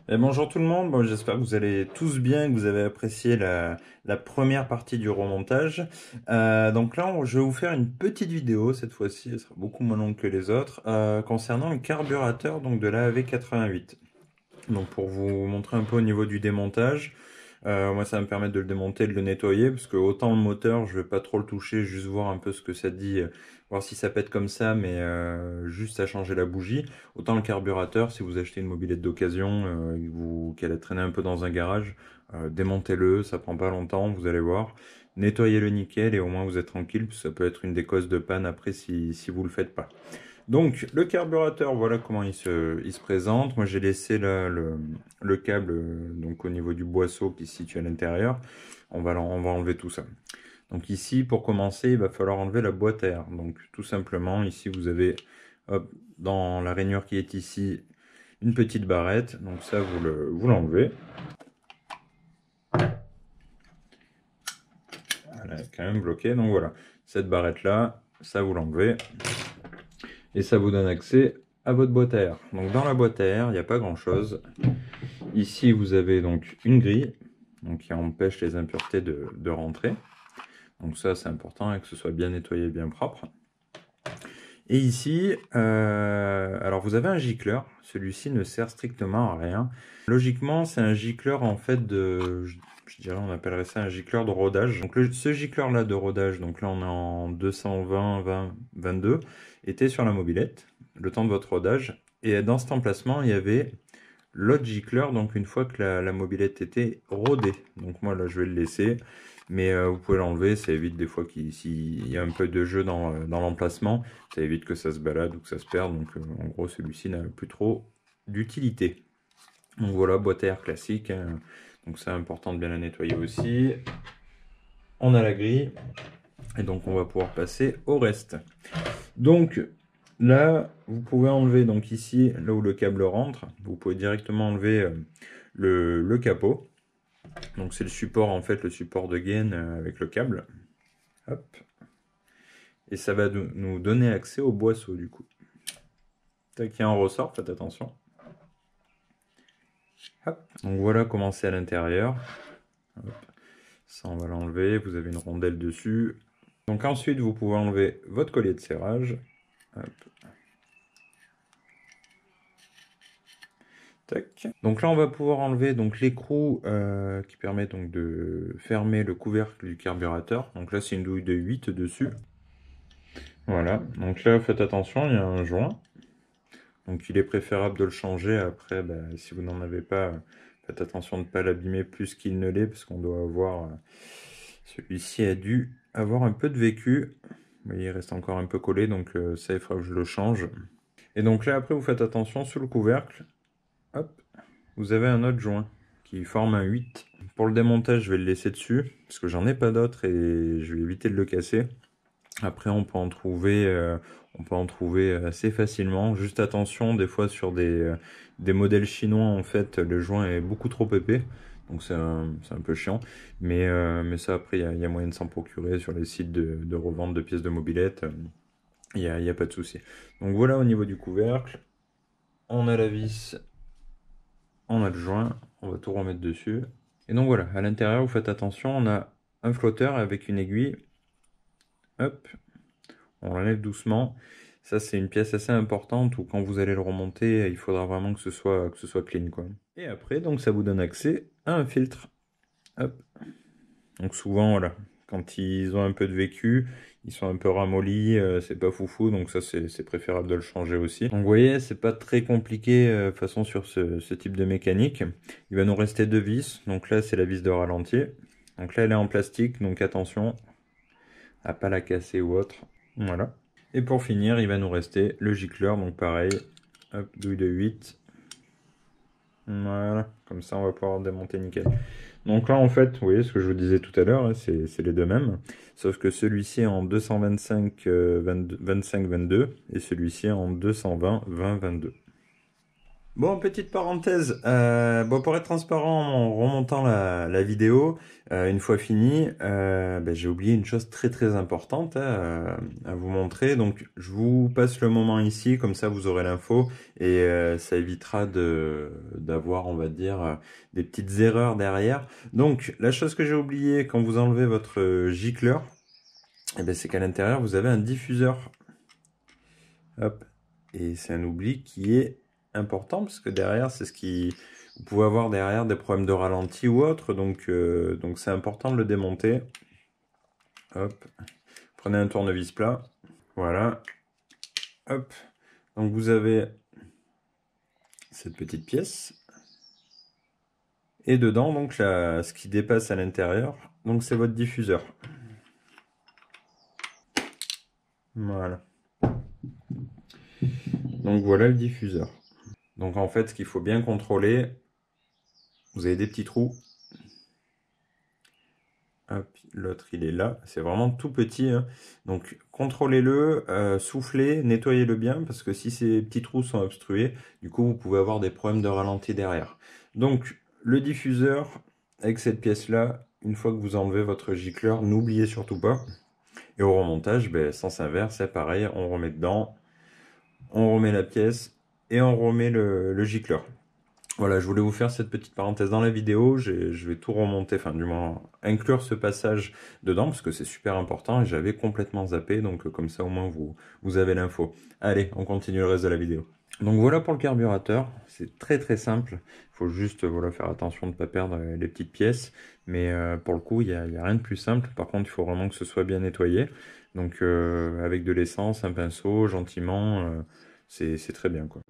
Et bonjour tout le monde, bon, j'espère que vous allez tous bien, que vous avez apprécié la première partie du remontage. Donc là, je vais vous faire une petite vidéo, cette fois-ci, elle sera beaucoup moins longue que les autres, concernant le carburateur donc, de la AV88. Donc pour vous montrer un peu au niveau du démontage, moi ça va me permettre de le démonter, de le nettoyer, parce que autant le moteur, je vais pas trop le toucher, juste voir un peu ce que ça dit, voir si ça pète comme ça, mais juste à changer la bougie. Autant le carburateur, si vous achetez une mobilette d'occasion, qu'elle a traîné un peu dans un garage, démontez-le, ça prend pas longtemps, vous allez voir. Nettoyez-le nickel et au moins vous êtes tranquille, parce que ça peut être une des causes de panne après si vous le faites pas. Donc, le carburateur, voilà comment il se présente. Moi, j'ai laissé là le câble donc au niveau du boisseau qui se situe à l'intérieur. On va enlever tout ça. Donc ici, pour commencer, il va falloir enlever la boîte à air. Donc tout simplement, ici, vous avez hop, dans la rainure qui est ici, une petite barrette. Donc ça, vous l'enlevez. Elle est quand même bloquée. Donc voilà, cette barrette-là, ça vous l'enlevez. Et ça vous donne accès à votre boîte à air. Donc dans la boîte à air, il n'y a pas grand chose. Ici vous avez donc une grille donc, qui empêche les impuretés de rentrer. Donc ça c'est important hein, que ce soit bien nettoyé, bien propre. Et ici, alors vous avez un gicleur, celui-ci ne sert strictement à rien. Logiquement c'est un gicleur en fait je dirais on appellerait ça un gicleur de rodage. Donc ce gicleur là de rodage, donc là on est en 220/20/22, était sur la mobilette, le temps de votre rodage. Et dans cet emplacement il y avait l'autre gicleur, donc une fois que la mobilette était rodée. Donc moi là je vais le laisser. Mais vous pouvez l'enlever, ça évite des fois s'il y a un peu de jeu dans l'emplacement, ça évite que ça se balade ou que ça se perde. Donc en gros celui-ci n'a plus trop d'utilité. Donc voilà, boîte à air classique, hein. Donc c'est important de bien la nettoyer aussi. On a la grille, et donc on va pouvoir passer au reste. Donc là, vous pouvez enlever, donc ici, là où le câble rentre, vous pouvez directement enlever le capot. Donc c'est le support en fait, le support de gaine avec le câble. Hop. Et ça va nous donner accès au boisseau du coup. Tac, il y a un ressort, faites attention. Hop. Donc voilà comment c'est à l'intérieur. Ça on va l'enlever, vous avez une rondelle dessus. Donc ensuite vous pouvez enlever votre collier de serrage. Hop. Tac. Donc là on va pouvoir enlever donc l'écrou qui permet donc de fermer le couvercle du carburateur. Donc là c'est une douille de 8 dessus. Voilà, donc là faites attention, il y a un joint. Donc il est préférable de le changer après, si vous n'en avez pas, faites attention de ne pas l'abîmer plus qu'il ne l'est, parce qu'on doit avoir, celui-ci a dû avoir un peu de vécu. Vous voyez, il reste encore un peu collé, donc ça il faudra que je le change. Et donc là après vous faites attention, sous le couvercle, hop, vous avez un autre joint qui forme un 8. Pour le démontage je vais le laisser dessus, parce que j'en ai pas d'autre et je vais éviter de le casser. Après on peut en trouver assez facilement. Juste attention, des fois sur des modèles chinois, en fait, le joint est beaucoup trop épais. Donc c'est un peu chiant. Mais ça, après, il y a moyen de s'en procurer sur les sites de revente de pièces de mobilette. Il y a pas de souci. Donc voilà au niveau du couvercle. On a la vis, on a le joint. On va tout remettre dessus. Et donc voilà, à l'intérieur, vous faites attention, on a un flotteur avec une aiguille. Hop, on l'enlève doucement. Ça, c'est une pièce assez importante où quand vous allez le remonter, il faudra vraiment que ce soit clean, quoi. Et après, donc, ça vous donne accès à un filtre. Hop. Donc souvent, voilà, quand ils ont un peu de vécu, ils sont un peu ramollis, c'est pas foufou, donc ça, c'est préférable de le changer aussi. Donc vous voyez, c'est pas très compliqué, façon sur ce type de mécanique. Il va nous rester deux vis. Donc là, c'est la vis de ralenti. Donc là, elle est en plastique, donc attention à pas la casser ou autre. Voilà. Et pour finir, il va nous rester le gicleur, donc pareil, hop, douille de 8. Voilà, comme ça on va pouvoir démonter nickel. Donc là en fait, vous voyez ce que je vous disais tout à l'heure, hein, c'est les deux mêmes, sauf que celui-ci est en 225/25/22 et celui-ci en 220/20/22. Bon, petite parenthèse, bon, pour être transparent en remontant la vidéo, une fois fini, ben, j'ai oublié une chose très très importante à vous montrer. Donc je vous passe le moment ici, comme ça vous aurez l'info et ça évitera d'avoir, on va dire, des petites erreurs derrière. Donc la chose que j'ai oublié quand vous enlevez votre gicleur, eh ben, c'est qu'à l'intérieur vous avez un diffuseur. Hop. Et c'est un oubli qui est important parce que derrière, c'est ce qui... Vous pouvez avoir derrière des problèmes de ralenti ou autre, donc c'est important de le démonter. Hop. Prenez un tournevis plat. Voilà. Hop. Donc vous avez cette petite pièce. Et dedans, donc ce qui dépasse à l'intérieur, donc c'est votre diffuseur. Voilà. Donc voilà le diffuseur. Donc en fait, ce qu'il faut bien contrôler, vous avez des petits trous. L'autre il est là, c'est vraiment tout petit, hein. Donc contrôlez-le, soufflez, nettoyez-le bien, parce que si ces petits trous sont obstrués, du coup vous pouvez avoir des problèmes de ralenti derrière. Donc le diffuseur, avec cette pièce-là, une fois que vous enlevez votre gicleur, n'oubliez surtout pas. Et au remontage, ben, sens inverse, c'est pareil, on remet dedans, on remet la pièce, et on remet le gicleur. Voilà, je voulais vous faire cette petite parenthèse dans la vidéo, je vais tout remonter, enfin du moins inclure ce passage dedans, parce que c'est super important, et j'avais complètement zappé, donc comme ça au moins vous avez l'info. Allez, on continue le reste de la vidéo. Donc voilà pour le carburateur, c'est très très simple, il faut juste voilà, faire attention de ne pas perdre les petites pièces, mais pour le coup il n'y a rien de plus simple, par contre il faut vraiment que ce soit bien nettoyé, donc avec de l'essence, un pinceau, gentiment, c'est très bien quoi.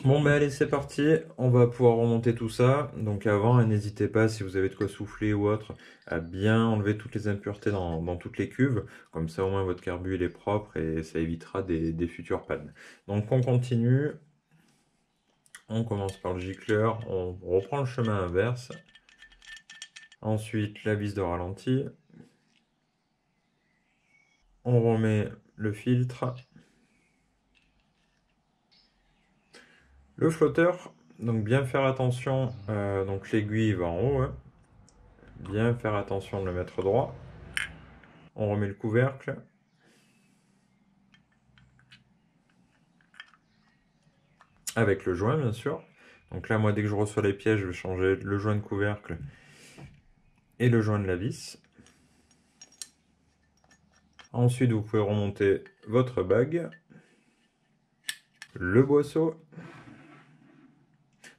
Bon bah allez c'est parti, on va pouvoir remonter tout ça. Donc avant, n'hésitez pas si vous avez de quoi souffler ou autre, à bien enlever toutes les impuretés dans toutes les cuves. Comme ça au moins votre carbu il est propre et ça évitera des futures pannes. Donc on continue, on commence par le gicleur, on reprend le chemin inverse. Ensuite la vis de ralenti. On remet le filtre. Le flotteur, donc bien faire attention, donc l'aiguille va en haut, hein. Bien faire attention de le mettre droit. On remet le couvercle. Avec le joint bien sûr. Donc là moi dès que je reçois les pièces, je vais changer le joint de couvercle et le joint de la vis. Ensuite vous pouvez remonter votre bague. Le boisseau.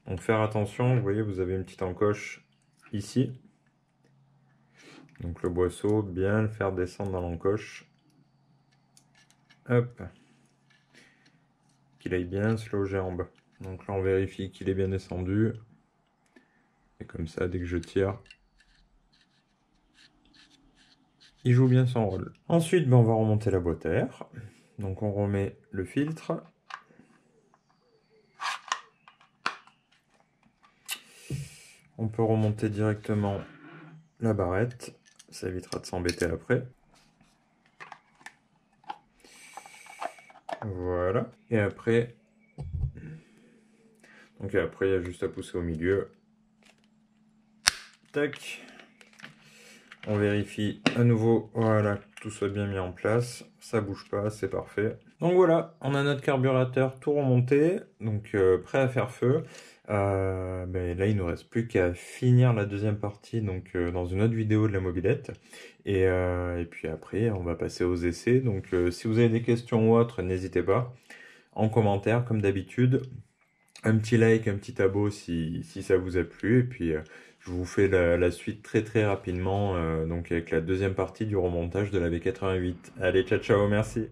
Donc faire attention, vous voyez vous avez une petite encoche ici. Donc le boisseau, bien le faire descendre dans l'encoche. Hop. Qu'il aille bien se loger en bas. Donc là on vérifie qu'il est bien descendu. Et comme ça, dès que je tire, il joue bien son rôle. Ensuite, ben, on va remonter la boîte à air. Donc on remet le filtre. On peut remonter directement la barrette. Ça évitera de s'embêter après. Voilà. Et après, il y a juste à pousser au milieu. Tac. On vérifie à nouveau, voilà, que tout soit bien mis en place. Ça bouge pas, c'est parfait. Donc voilà, on a notre carburateur tout remonté, donc prêt à faire feu. Ben là, il ne nous reste plus qu'à finir la deuxième partie, donc dans une autre vidéo de la mobilette. Et puis après, on va passer aux essais. Donc si vous avez des questions ou autres, n'hésitez pas. En commentaire, comme d'habitude. Un petit like, un petit abo si ça vous a plu. Et puis, Je vous fais la suite très très rapidement, donc avec la deuxième partie du remontage de la V88. Allez, ciao ciao, merci.